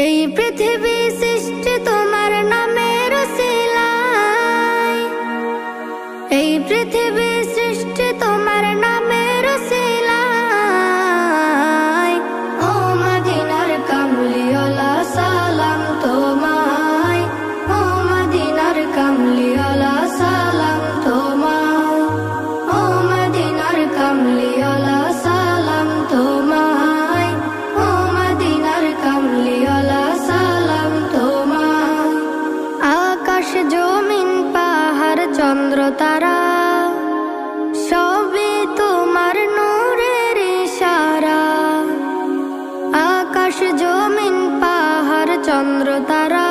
এই পৃথিবী সৃষ্টি তোমার নামের উসিলায়, এই পৃথিবী সৃষ্টি তোমার নামের উসিলায়। ও মদিনার কামলিওয়ালা সালাম তোমায়, ও মদিনার কামলিওয়ালা সালাম তোমায়, ও মদিনার কামলিওয়ালা সালাম তোমায়, ও মদিনার কামলিওয়ালা সালাম তোমায়। আকাশ জমিন পাহাড় চন্দ্র তারা সবই তোমার নূরের ইশারা। আকাশ জমিন পাহাড় চন্দ্র তারা